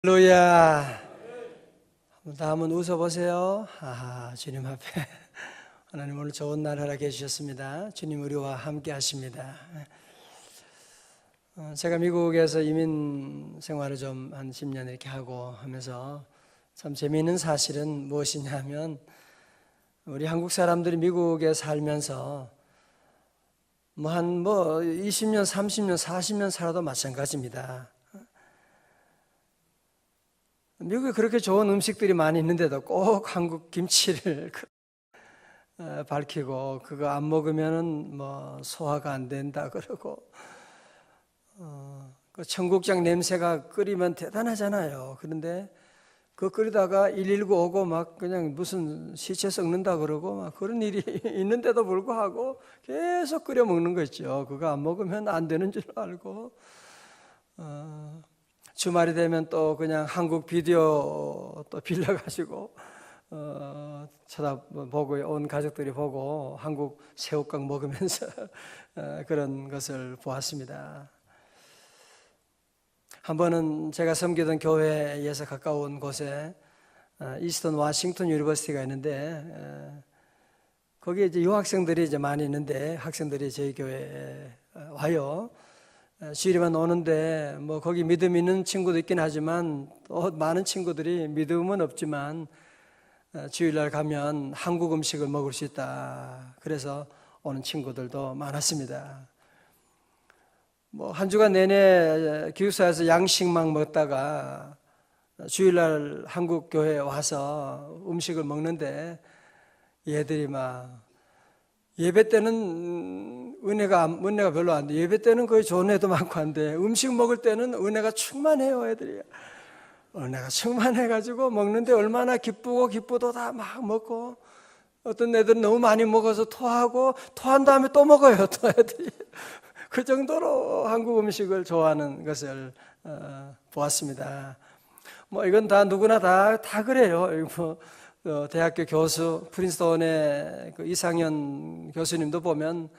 할렐루야. 다 한번 웃어보세요. 주님 앞에 하나님 오늘 좋은 날 허락해 주셨습니다. 주님 우리와 함께 하십니다. 제가 미국에서 이민 생활을 좀 한 10년 이렇게 하고 하면서 참 재미있는 사실은 무엇이냐면 우리 한국 사람들이 미국에 살면서 한 20년, 30년, 40년 살아도 마찬가지입니다. 미국에 그렇게 좋은 음식들이 많이 있는데도 꼭 한국 김치를 밝히고 그거 안 먹으면은 소화가 안 된다 그러고 그 청국장 냄새가 끓이면 대단하잖아요. 그런데 그 끓이다가 119 오고 막 그냥 무슨 시체 썩는다 그러고 막 그런 일이 있는데도 불구하고 계속 끓여 먹는 거 있죠. 그거 안 먹으면 안 되는 줄 알고 주말이 되면 또 그냥 한국 비디오 또 빌려가지고 쳐다보고 온 가족들이 보고 한국 새우깡 먹으면서 그런 것을 보았습니다. 한 번은 제가 섬기던 교회에서 가까운 곳에 이스턴 워싱턴 유니버시티가 있는데 거기에 이제 유학생들이 이제 많이 있는데 학생들이 저희 교회에 와요. 주일에만 오는데 거기 믿음 있는 친구도 있긴 하지만 또 많은 친구들이 믿음은 없지만 주일날 가면 한국 음식을 먹을 수 있다. 그래서 오는 친구들도 많았습니다. 한 주간 내내 기숙사에서 양식만 먹다가 주일날 한국 교회에 와서 음식을 먹는데 얘들이 막 예배 때는 은혜가 별로 안 돼. 예배 때는 거의 좋은 애도 많고 한데 음식 먹을 때는 은혜가 충만해요. 애들이 은혜가 충만해가지고 먹는데 얼마나 기쁘도 다 막 먹고 어떤 애들은 너무 많이 먹어서 토하고 토한 다음에 또 먹어요. 또 애들이 그 정도로 한국 음식을 좋아하는 것을 보았습니다. 이건 다 누구나 다 그래요. 대학교 교수 프린스턴의 이상현 교수님도 보면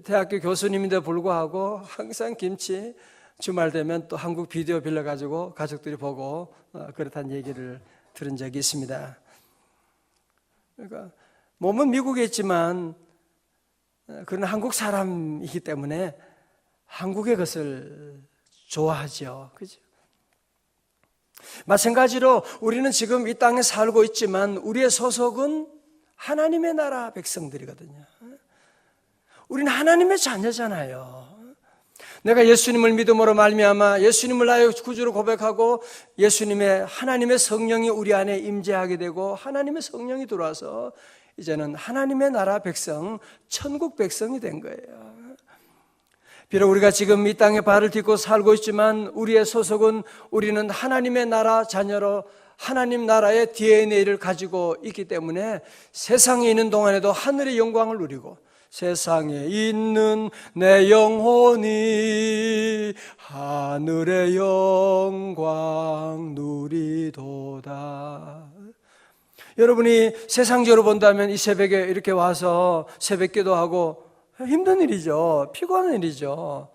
대학교 교수님인데 불구하고 항상 김치 주말 되면 또 한국 비디오 빌려가지고 가족들이 보고 그렇다는 얘기를 들은 적이 있습니다. 그러니까 몸은 미국에 있지만 그는 한국 사람이기 때문에 한국의 것을 좋아하죠. 그죠? 마찬가지로 우리는 지금 이 땅에 살고 있지만 우리의 소속은 하나님의 나라 백성들이거든요. 우리는 하나님의 자녀잖아요. 내가 예수님을 믿음으로 말미암아 예수님을 나의 구주로 고백하고 예수님의 하나님의 성령이 우리 안에 임재하게 되고 하나님의 성령이 들어와서 이제는 하나님의 나라 백성, 천국 백성이 된 거예요. 비록 우리가 지금 이 땅에 발을 딛고 살고 있지만 우리의 소속은 우리는 하나님의 나라 자녀로 하나님 나라의 DNA를 가지고 있기 때문에 세상에 있는 동안에도 하늘의 영광을 누리고 세상에 있는 내 영혼이 하늘의 영광 누리도다. 여러분이 세상적으로 본다면 이 새벽에 이렇게 와서 새벽기도 하고 힘든 일이죠. 피곤한 일이죠.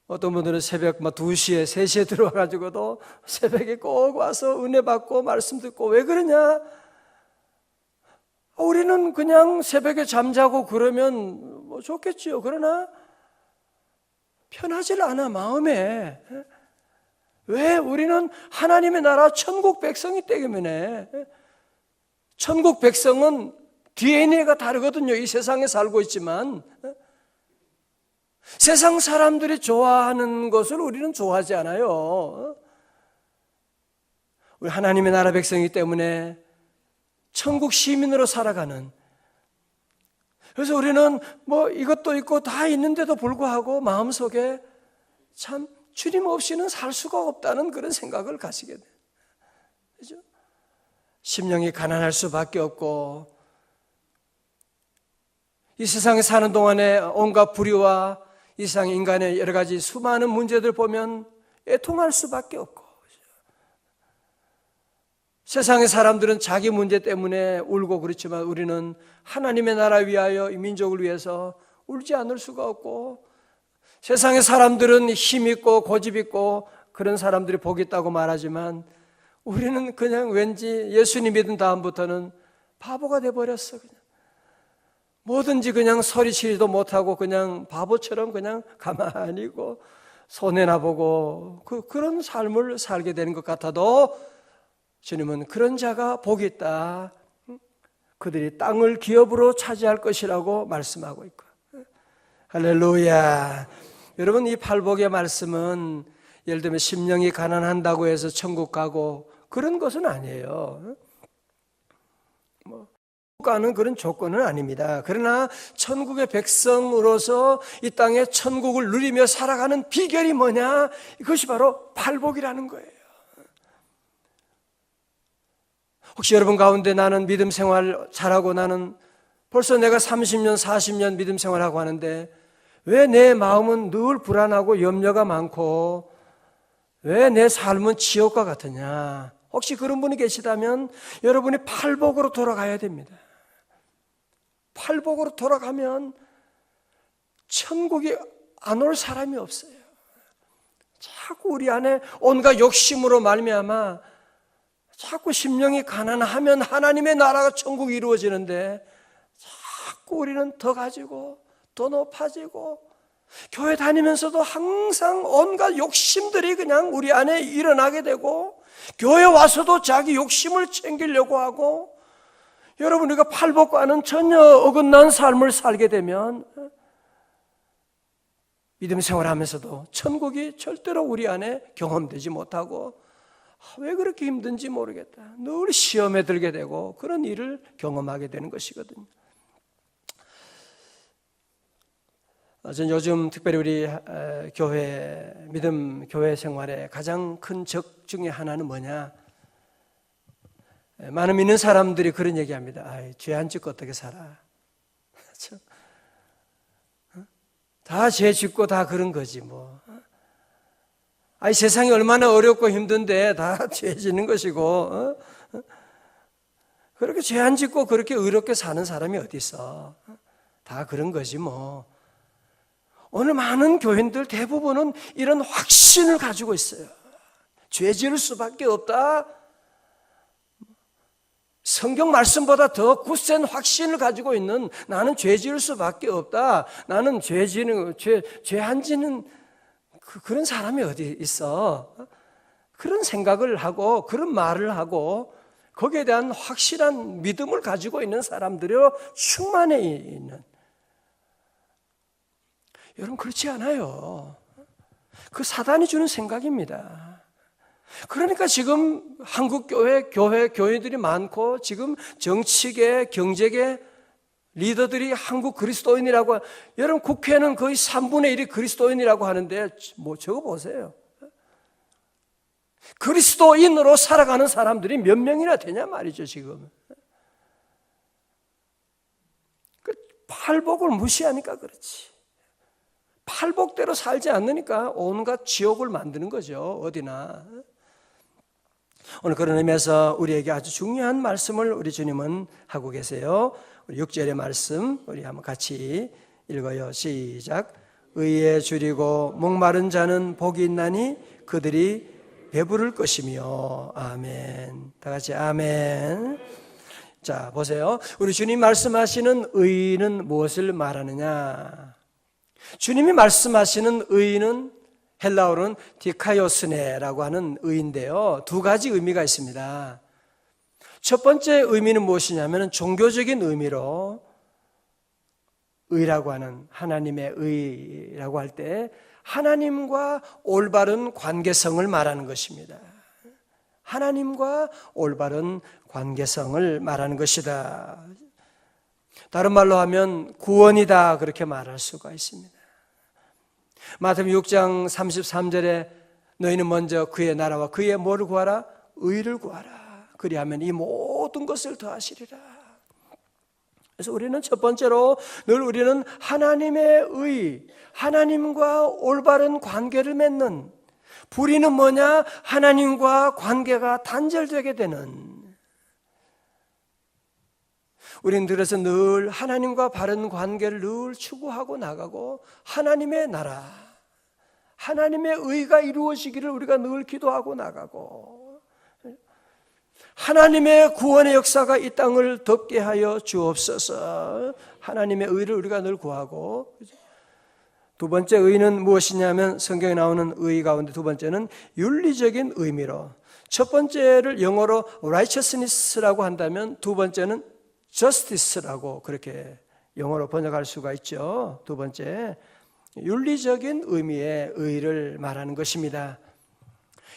어떤 분들은 새벽 2시에 3시에 들어와가지고도 새벽에 꼭 와서 은혜 받고 말씀 듣고 왜 그러냐? 우리는 그냥 새벽에 잠자고 그러면 좋겠지요. 그러나 편하질 않아 마음에. 왜? 우리는 하나님의 나라 천국 백성이 때문에. 천국 백성은 DNA가 다르거든요. 이 세상에 살고 있지만 세상 사람들이 좋아하는 것을 우리는 좋아하지 않아요. 우리 하나님의 나라 백성이기 때문에 천국 시민으로 살아가는. 그래서 우리는 이것도 있고 다 있는데도 불구하고 마음속에 참 주님 없이는 살 수가 없다는 그런 생각을 가지게 돼요. 그죠? 심령이 가난할 수밖에 없고 이 세상에 사는 동안에 온갖 불의와 이 세상 인간의 여러 가지 수많은 문제들 보면 애통할 수밖에 없고 세상의 사람들은 자기 문제 때문에 울고 그렇지만 우리는 하나님의 나라 위하여 이 민족을 위해서 울지 않을 수가 없고 세상의 사람들은 힘 있고 고집 있고 그런 사람들이 복 있다고 말하지만 우리는 그냥 왠지 예수님 믿은 다음부터는 바보가 돼버렸어. 그냥 뭐든지 그냥 소리치지도 못하고 그냥 바보처럼 그냥 가만히 있고 손해나 보고 그런 삶을 살게 되는 것 같아도 주님은 그런 자가 복이 있다. 그들이 땅을 기업으로 차지할 것이라고 말씀하고 있고. 할렐루야. 여러분, 이 팔복의 말씀은 예를 들면 심령이 가난한다고 해서 천국 가고 그런 것은 아니에요. 가는 그런 조건은 아닙니다. 그러나 천국의 백성으로서 이 땅에 천국을 누리며 살아가는 비결이 뭐냐? 이것이 바로 팔복이라는 거예요. 혹시 여러분 가운데 나는 믿음 생활 잘하고 나는 벌써 내가 30년, 40년 믿음 생활하고 하는데 왜 내 마음은 늘 불안하고 염려가 많고 왜 내 삶은 지옥과 같으냐? 혹시 그런 분이 계시다면 여러분이 팔복으로 돌아가야 됩니다. 팔복으로 돌아가면 천국에 안 올 사람이 없어요. 자꾸 우리 안에 온갖 욕심으로 말미암아 자꾸 심령이 가난하면 하나님의 나라가 천국이 이루어지는데 자꾸 우리는 더 가지고 더 높아지고 교회 다니면서도 항상 온갖 욕심들이 그냥 우리 안에 일어나게 되고 교회 와서도 자기 욕심을 챙기려고 하고 여러분 우리가 팔복과는 전혀 어긋난 삶을 살게 되면 믿음 생활하면서도 천국이 절대로 우리 안에 경험되지 못하고 왜 그렇게 힘든지 모르겠다. 늘 시험에 들게 되고 그런 일을 경험하게 되는 것이거든요. 저는 요즘 특별히 우리 교회 믿음 교회 생활에 가장 큰 적 중에 하나는 뭐냐? 많은 믿는 사람들이 그런 얘기합니다. 죄 안 짓고 어떻게 살아? 다 죄 짓고 다 그런 거지 뭐. 세상이 얼마나 어렵고 힘든데 다 죄 짓는 것이고 그렇게 죄 안 짓고 그렇게 의롭게 사는 사람이 어디 있어? 다 그런 거지 뭐. 오늘 많은 교인들 대부분은 이런 확신을 가지고 있어요. 죄 지을 수밖에 없다. 성경 말씀보다 더 굳센 확신을 가지고 있는 나는 죄 지을 수밖에 없다. 나는 죄 안 지는 그런 사람이 어디 있어? 그런 생각을 하고 그런 말을 하고 거기에 대한 확실한 믿음을 가지고 있는 사람들이 충만해 있는. 여러분 그렇지 않아요. 그 사단이 주는 생각입니다. 그러니까 지금 한국 교회들이 많고 지금 정치계, 경제계 리더들이 한국 그리스도인이라고 여러분 국회는 거의 3분의 1이 그리스도인이라고 하는데 뭐 저거 보세요. 그리스도인으로 살아가는 사람들이 몇 명이나 되냐 말이죠 지금. 팔복을 무시하니까 그렇지. 팔복대로 살지 않으니까 온갖 지옥을 만드는 거죠 어디나. 오늘 그런 의미에서 우리에게 아주 중요한 말씀을 우리 주님은 하고 계세요. 우리 6절의 말씀 우리 한번 같이 읽어요. 시작. 의에 줄이고 목마른 자는 복이 있나니 그들이 배부를 것이며. 아멘. 다 같이 아멘. 자 보세요. 우리 주님 말씀하시는 의는 무엇을 말하느냐? 주님이 말씀하시는 의는 헬라어로는 디카이오스네라고 하는 의인데요. 두 가지 의미가 있습니다. 첫 번째 의미는 무엇이냐면 종교적인 의미로 의라고 하는 하나님의 의라고 할 때 하나님과 올바른 관계성을 말하는 것입니다. 하나님과 올바른 관계성을 말하는 것이다. 다른 말로 하면 구원이다 그렇게 말할 수가 있습니다. 마태복음 6장 33절에 너희는 먼저 그의 나라와 그의 뭐를 구하라? 의를 구하라. 그리하면 이 모든 것을 더하시리라. 그래서 우리는 첫 번째로 늘 우리는 하나님의 의, 하나님과 올바른 관계를 맺는, 불의는 뭐냐? 하나님과 관계가 단절되게 되는. 우리는 그래서 늘 하나님과 바른 관계를 늘 추구하고 나가고 하나님의 나라, 하나님의 의가 이루어지기를 우리가 늘 기도하고 나가고, 하나님의 구원의 역사가 이 땅을 덮게 하여 주옵소서. 하나님의 의를 우리가 늘 구하고, 두 번째 의는 무엇이냐면 성경에 나오는 의 가운데 두 번째는 윤리적인 의미로, 첫 번째를 영어로 righteousness라고 한다면 두 번째는 justice라고 그렇게 영어로 번역할 수가 있죠. 두 번째, 윤리적인 의미의 의를 말하는 것입니다.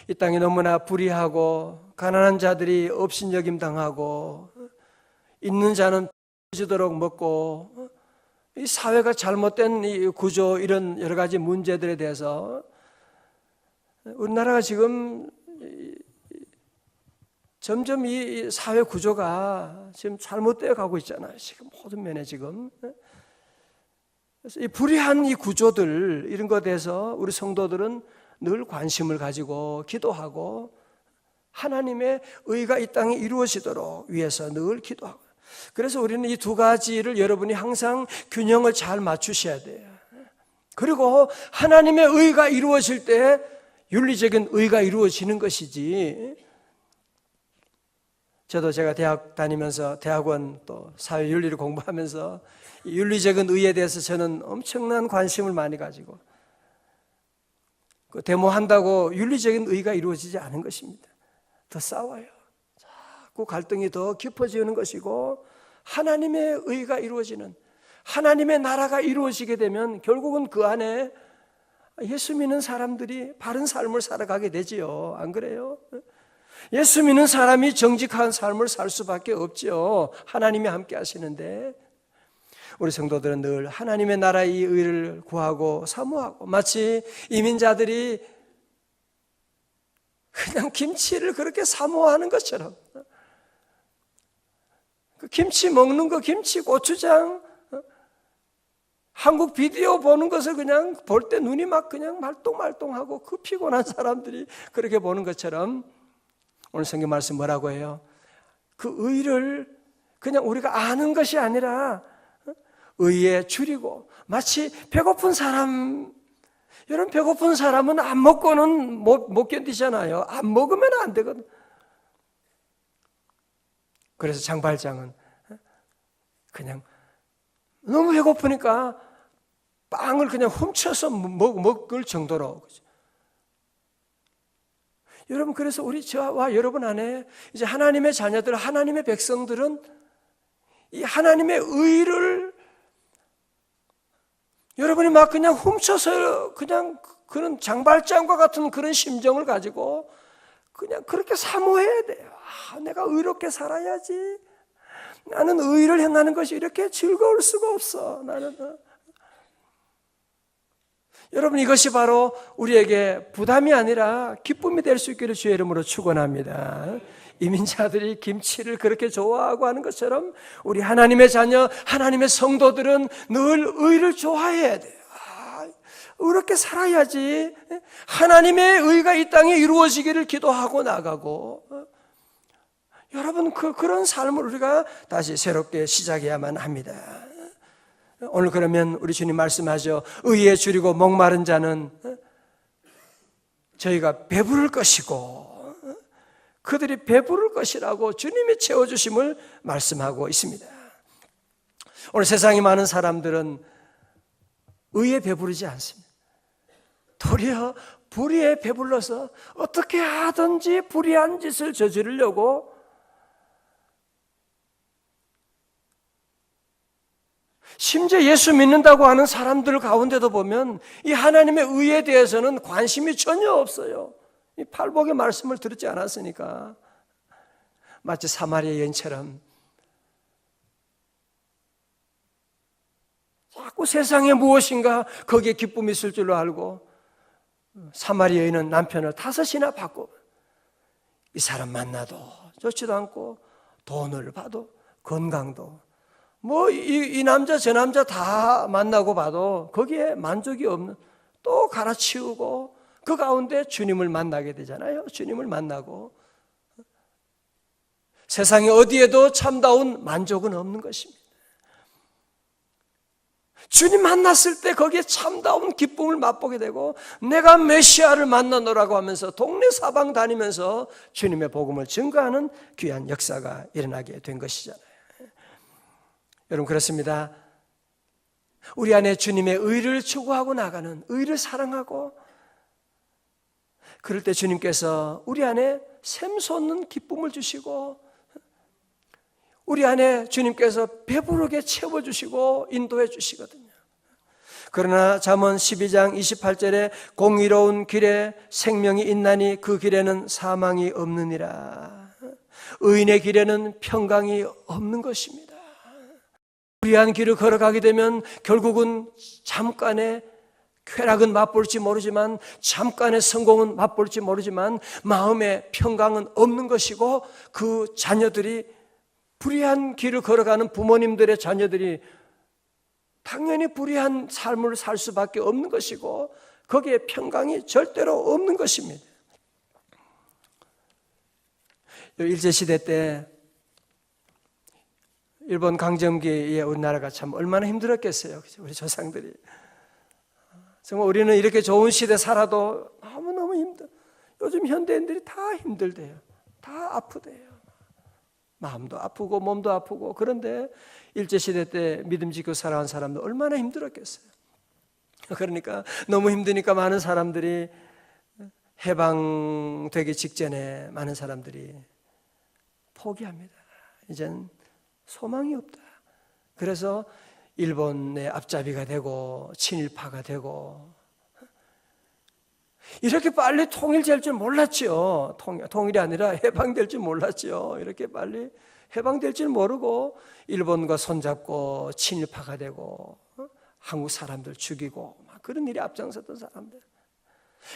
이 땅이 너무나 불의하고 가난한 자들이 업신여김 당하고 있는 자는 주도록 먹고, 이 사회가 잘못된 이 구조, 이런 여러 가지 문제들에 대해서 우리나라가 지금 점점 이 사회 구조가 지금 잘못되어 가고 있잖아요. 지금 모든 면에 지금. 그래서 이 불의한 이 구조들, 이런 것에 대해서 우리 성도들은 늘 관심을 가지고 기도하고 하나님의 의가 이 땅에 이루어지도록 위해서 늘 기도하고, 그래서 우리는 이 두 가지를 여러분이 항상 균형을 잘 맞추셔야 돼요. 그리고 하나님의 의가 이루어질 때 윤리적인 의가 이루어지는 것이지. 저도 제가 대학 다니면서 대학원 또 사회윤리를 공부하면서 이 윤리적인 의에 대해서 저는 엄청난 관심을 많이 가지고, 그 데모한다고 윤리적인 의가 이루어지지 않은 것입니다. 더 싸워요. 자꾸 갈등이 더 깊어지는 것이고, 하나님의 의가 이루어지는, 하나님의 나라가 이루어지게 되면 결국은 그 안에 예수 믿는 사람들이 바른 삶을 살아가게 되지요. 안 그래요? 예수 믿는 사람이 정직한 삶을 살 수밖에 없죠. 하나님이 함께 하시는데, 우리 성도들은 늘 하나님의 나라의 의를 구하고 사모하고, 마치 이민자들이 그냥 김치를 그렇게 사모하는 것처럼, 그 김치 먹는 거, 김치, 고추장, 한국 비디오 보는 것을 그냥 볼 때 눈이 막 그냥 말똥말똥하고 그 피곤한 사람들이 그렇게 보는 것처럼, 오늘 성경 말씀 뭐라고 해요? 그 의를 그냥 우리가 아는 것이 아니라 의에 줄이고, 마치 배고픈 사람, 여러분 배고픈 사람은 안 먹고는 못 견디잖아요. 안 먹으면 안 되거든. 그래서 장발장은 그냥 너무 배고프니까 빵을 그냥 훔쳐서 먹을 정도로. 여러분, 그래서 우리 저와 여러분 안에 이제 하나님의 자녀들, 하나님의 백성들은 이 하나님의 의를 여러분이 막 그냥 훔쳐서 그냥 그런 장발장과 같은 그런 심정을 가지고 그냥 그렇게 사모해야 돼요. 내가 의롭게 살아야지. 나는 의를 행하는 것이 이렇게 즐거울 수가 없어. 나는. 여러분, 이것이 바로 우리에게 부담이 아니라 기쁨이 될 수 있기를 주의 이름으로 축원합니다. 이민자들이 김치를 그렇게 좋아하고 하는 것처럼 우리 하나님의 자녀, 하나님의 성도들은 늘 의를 좋아해야 돼요. 의롭게 살아야지. 하나님의 의가 이 땅에 이루어지기를 기도하고 나가고, 여러분 그런 삶을 우리가 다시 새롭게 시작해야만 합니다. 오늘 그러면 우리 주님 말씀하죠. 의에 줄이고 목마른 자는 저희가 배부를 것이고 그들이 배부를 것이라고 주님이 채워주심을 말씀하고 있습니다. 오늘 세상에 많은 사람들은 의에 배부르지 않습니다. 도리어 불의에 배불러서 어떻게 하든지 불의한 짓을 저지르려고, 심지어 예수 믿는다고 하는 사람들 가운데도 보면 이 하나님의 의에 대해서는 관심이 전혀 없어요. 이 팔복의 말씀을 들었지 않았으니까. 마치 사마리아 여인처럼 자꾸 세상에 무엇인가 거기에 기쁨이 있을 줄로 알고, 사마리아 여인은 남편을 5이나 받고, 이 사람 만나도 좋지도 않고 돈을 봐도 건강도 이 남자 저 남자 다 만나고 봐도 거기에 만족이 없는, 또 갈아치우고 그 가운데 주님을 만나게 되잖아요. 주님을 만나고 세상에 어디에도 참다운 만족은 없는 것입니다. 주님 만났을 때 거기에 참다운 기쁨을 맛보게 되고 내가 메시아를 만나노라고 하면서 동네 사방 다니면서 주님의 복음을 증거하는 귀한 역사가 일어나게 된 것이잖아요. 여러분, 그렇습니다. 우리 안에 주님의 의를 추구하고 나가는, 의를 사랑하고, 그럴 때 주님께서 우리 안에 샘솟는 기쁨을 주시고 우리 안에 주님께서 배부르게 채워주시고 인도해 주시거든요. 그러나 잠언 12장 28절에 공의로운 길에 생명이 있나니 그 길에는 사망이 없느니라. 의인의 길에는 평강이 없는 것입니다. 불의한 길을 걸어가게 되면 결국은 잠깐의 쾌락은 맛볼지 모르지만, 잠깐의 성공은 맛볼지 모르지만 마음의 평강은 없는 것이고, 그 자녀들이, 불의한 길을 걸어가는 부모님들의 자녀들이 당연히 불의한 삶을 살 수밖에 없는 것이고 거기에 평강이 절대로 없는 것입니다. 일제시대 때 일본 강점기에 우리나라가 참 얼마나 힘들었겠어요. 우리 조상들이. 정말 우리는 이렇게 좋은 시대 살아도 너무너무 힘들어. 요즘 현대인들이 다 힘들대요. 다 아프대요. 마음도 아프고 몸도 아프고. 그런데 일제시대 때 믿음 지키고 살아온 사람들 얼마나 힘들었겠어요. 그러니까 너무 힘드니까 많은 사람들이 해방되기 직전에 많은 사람들이 포기합니다. 이젠 소망이 없다. 그래서 일본의 앞잡이가 되고 친일파가 되고, 이렇게 빨리 통일될 줄 몰랐죠. 통일이 아니라 해방될 줄 몰랐죠. 이렇게 빨리 해방될 줄 모르고 일본과 손잡고 친일파가 되고 한국 사람들 죽이고 막 그런 일에 앞장섰던 사람들.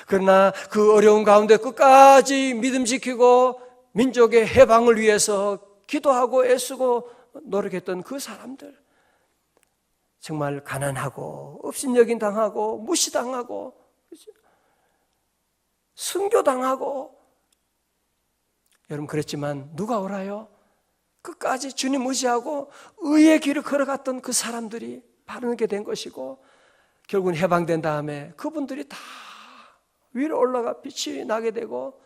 그러나 그 어려운 가운데 끝까지 믿음 지키고 민족의 해방을 위해서 기도하고 애쓰고 노력했던 그 사람들, 정말 가난하고 업신여긴 당하고 무시당하고 순교당하고, 여러분 그랬지만 누가 알아요? 끝까지 주님 의지하고 의의 길을 걸어갔던 그 사람들이 바르게 된 것이고, 결국은 해방된 다음에 그분들이 다 위로 올라가 빛이 나게 되고,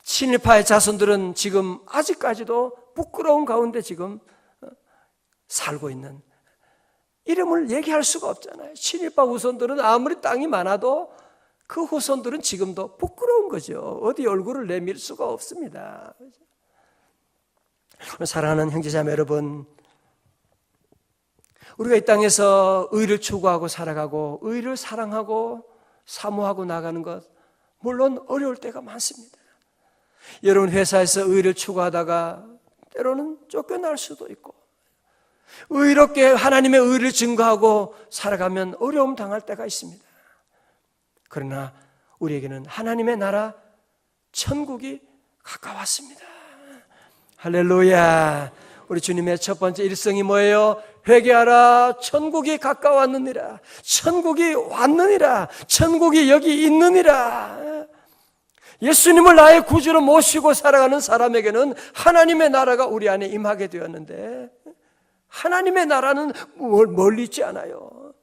친일파의 자손들은 지금 아직까지도 부끄러운 가운데 지금 살고 있는, 이름을 얘기할 수가 없잖아요. 친일파 후손들은 아무리 땅이 많아도 그 후손들은 지금도 부끄러운 거죠. 어디 얼굴을 내밀 수가 없습니다. 사랑하는 형제자매 여러분, 우리가 이 땅에서 의를 추구하고 살아가고 의를 사랑하고 사모하고 나가는 것, 물론 어려울 때가 많습니다. 여러분 회사에서 의를 추구하다가 때로는 쫓겨날 수도 있고, 의롭게 하나님의 의를 증거하고 살아가면 어려움 당할 때가 있습니다. 그러나 우리에게는 하나님의 나라 천국이 가까웠습니다. 할렐루야. 우리 주님의 첫 번째 일성이 뭐예요? 회개하라, 천국이 가까웠느니라. 천국이 왔느니라. 천국이 여기 있느니라. 예수님을 나의 구주로 모시고 살아가는 사람에게는 하나님의 나라가 우리 안에 임하게 되었는데, 하나님의 나라는 멀리 있지 않아요.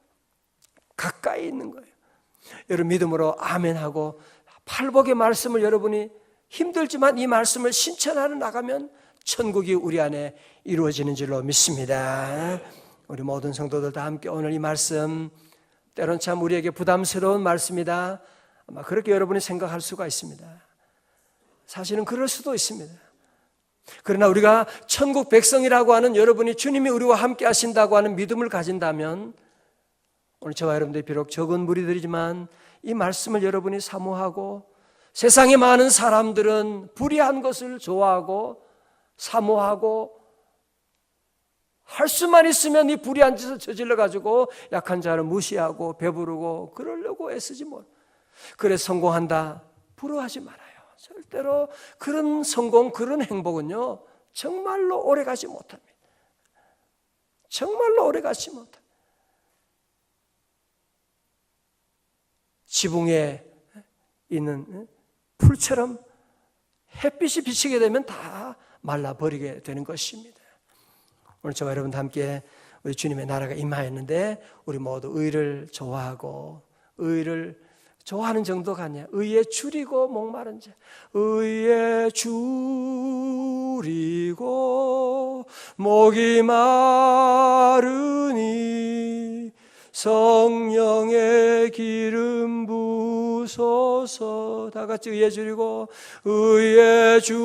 가까이 있는 거예요. 여러분 믿음으로 아멘하고 팔복의 말씀을 여러분이 힘들지만 이 말씀을 실천하러 나가면 천국이 우리 안에 이루어지는 줄로 믿습니다. 우리 모든 성도들 다 함께 오늘 이 말씀, 때론 참 우리에게 부담스러운 말씀이다, 아마 그렇게 여러분이 생각할 수가 있습니다. 사실은 그럴 수도 있습니다. 그러나 우리가 천국 백성이라고 하는, 여러분이 주님이 우리와 함께 하신다고 하는 믿음을 가진다면, 오늘 저와 여러분들이 비록 적은 무리들이지만 이 말씀을 여러분이 사모하고, 세상의 많은 사람들은 불의한 것을 좋아하고 사모하고 할 수만 있으면 이 불의한 짓을 저질러 가지고 약한 자를 무시하고 배부르고 그러려고 애쓰지 못. 그래 성공한다 부러워하지 말아요. 절대로 그런 성공, 그런 행복은요 정말로 오래가지 못합니다. 정말로 오래가지 못합니다. 지붕에 있는 풀처럼 햇빛이 비치게 되면 다 말라버리게 되는 것입니다. 오늘 저와 여러분 함께 우리 주님의 나라가 임하였는데 우리 모두 의를 좋아하고 의를 좋아하는 정도가 아니야. 의에 줄이고 목마른 자, 의에 줄이고 목이 마르니 성령의 기름 부소서. 다 같이 의에 줄이고 의에 줄이고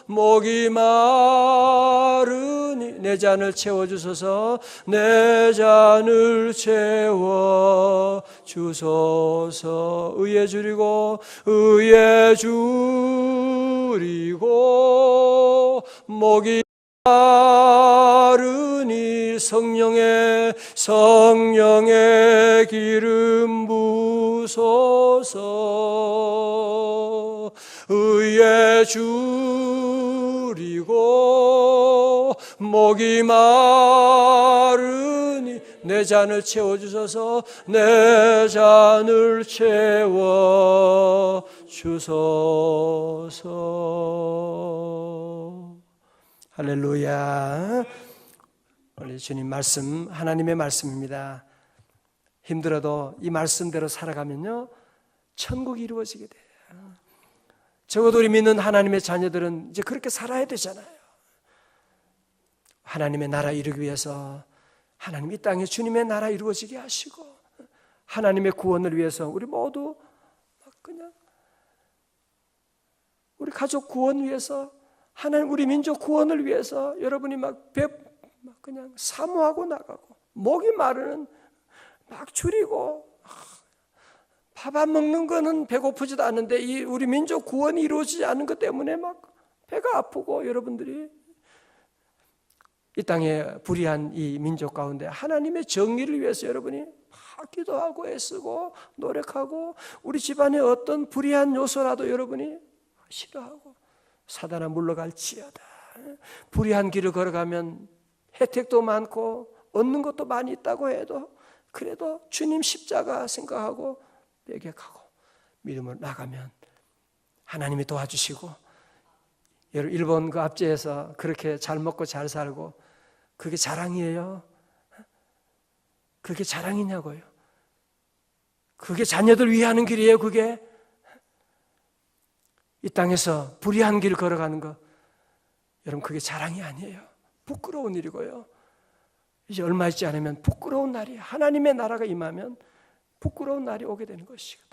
목이 마르니 내 잔을 채워주소서. 내 잔을 채워주소서. 의에 줄이고 의에 줄이고 목이 마르니 성령의 기름 부소서. 의에 줄이고 목이 마르니 내 잔을 채워주소서. 내 잔을 채워주소서. 할렐루야. 오늘 주님 말씀, 하나님의 말씀입니다. 힘들어도 이 말씀대로 살아가면요 천국이 이루어지게 돼요. 적어도 우리 믿는 하나님의 자녀들은 이제 그렇게 살아야 되잖아요. 하나님의 나라 이루기 위해서 하나님 이 땅에 주님의 나라 이루어지게 하시고 하나님의 구원을 위해서 우리 모두 그냥 우리 가족 구원 위해서 하나님 우리 민족 구원을 위해서 여러분이 막 그냥 사모하고 나가고 목이 마르는 막 줄이고 밥 안 먹는 거는 배고프지도 않은데 이 우리 민족 구원이 이루어지지 않은 것 때문에 막 배가 아프고 여러분들이 이 땅에 불의한 이 민족 가운데 하나님의 정의를 위해서 여러분이 막 기도하고 애쓰고 노력하고 우리 집안에 어떤 불의한 요소라도 여러분이 싫어하고 사단아 물러갈지어다. 불의한 길을 걸어가면 혜택도 많고 얻는 것도 많이 있다고 해도 그래도 주님 십자가 생각하고 배격하고 믿음으로 나가면 하나님이 도와주시고 여러분 일본 그 압제에서 그렇게 잘 먹고 잘 살고 그게 자랑이에요? 그게 자랑이냐고요? 그게 자녀들 위하는 길이에요? 그게? 이 땅에서 불의한 길 걸어가는 거 여러분 그게 자랑이 아니에요. 부끄러운 일이고요. 이제 얼마 있지 않으면 부끄러운 날이 하나님의 나라가 임하면 부끄러운 날이 오게 되는 것이거든요.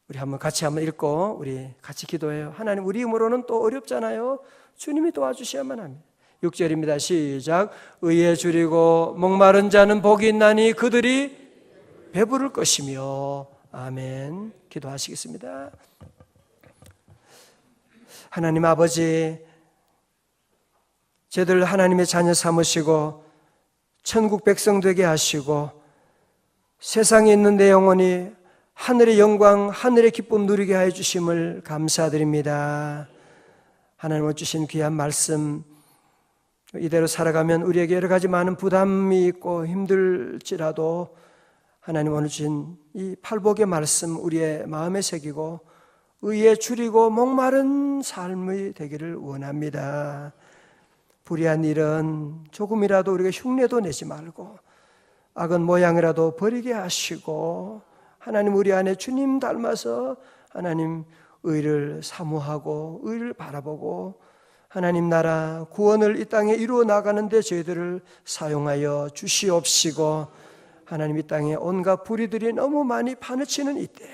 우리 같이 한번 읽고 우리 같이 기도해요. 하나님 우리 힘으로는 또 어렵잖아요. 주님이 도와주셔야만 합니다. 6절입니다. 시작. 의에 줄이고 목마른 자는 복이 있나니 그들이 배부를 것이며. 아멘. 기도하시겠습니다. 하나님 아버지, 저희들 하나님의 자녀 삼으시고 천국 백성 되게 하시고 세상에 있는 내 영혼이 하늘의 영광, 하늘의 기쁨 누리게 하여 주심을 감사드립니다. 하나님을 주신 귀한 말씀 이대로 살아가면 우리에게 여러 가지 많은 부담이 있고 힘들지라도 하나님 오늘 주신 이 팔복의 말씀 우리의 마음에 새기고 의에 줄이고 목마른 삶이 되기를 원합니다. 불의한 일은 조금이라도 우리가 흉내도 내지 말고 악은 모양이라도 버리게 하시고 하나님 우리 안에 주님 닮아서 하나님 의를 사모하고 의를 바라보고 하나님 나라 구원을 이 땅에 이루어 나가는데 저희들을 사용하여 주시옵시고 하나님 이 땅에 온갖 불의들이 너무 많이 파헤치는 이때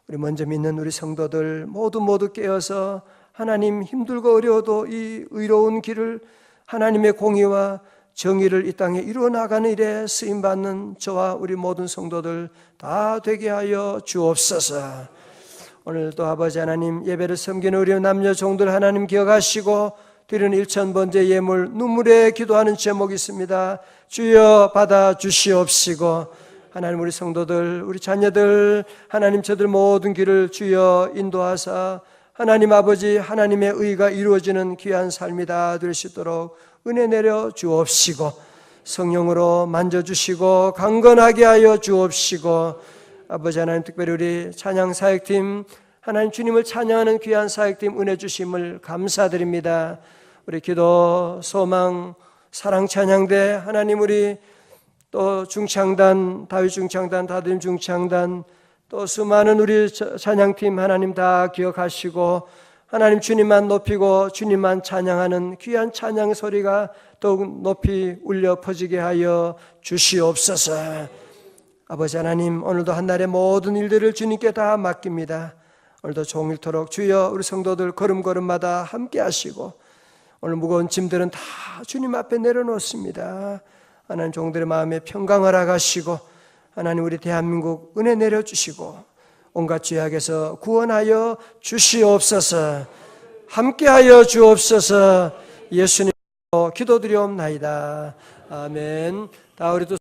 우리 먼저 믿는 우리 성도들 모두 깨어서 하나님 힘들고 어려워도 이 의로운 길을 하나님의 공의와 정의를 이 땅에 이루어 나가는 일에 쓰임받는 저와 우리 모든 성도들 다 되게 하여 주옵소서. 오늘도 아버지 하나님 예배를 섬기는 우리 남녀 종들 하나님 기억하시고 드리는 1000번째 예물 눈물에 기도하는 제목이 있습니다. 주여 받아 주시옵시고 하나님 우리 성도들 우리 자녀들 하나님 저들 모든 길을 주여 인도하사 하나님 아버지 하나님의 의가 이루어지는 귀한 삶이다 될 수 있도록 은혜 내려 주옵시고 성령으로 만져주시고 강건하게 하여 주옵시고 아버지 하나님 특별히 우리 찬양 사역팀 하나님 주님을 찬양하는 귀한 사역팀 은혜 주심을 감사드립니다. 우리 기도, 소망, 사랑 찬양대 하나님 우리 또 중창단, 다윗 중창단, 다들 중창단 또 수많은 우리 찬양팀 하나님 다 기억하시고 하나님 주님만 높이고 주님만 찬양하는 귀한 찬양 소리가 더욱 높이 울려 퍼지게 하여 주시옵소서. 아버지 하나님 오늘도 한날의 모든 일들을 주님께 다 맡깁니다. 오늘도 종일토록 주여 우리 성도들 걸음걸음마다 함께 하시고 오늘 무거운 짐들은 다 주님 앞에 내려놓습니다. 하나님 종들의 마음에 평강 허락하시고 하나님 우리 대한민국 은혜 내려주시고 온갖 죄악에서 구원하여 주시옵소서. 함께하여 주옵소서. 예수님으로 기도드리옵나이다. 아멘. 다 우리 또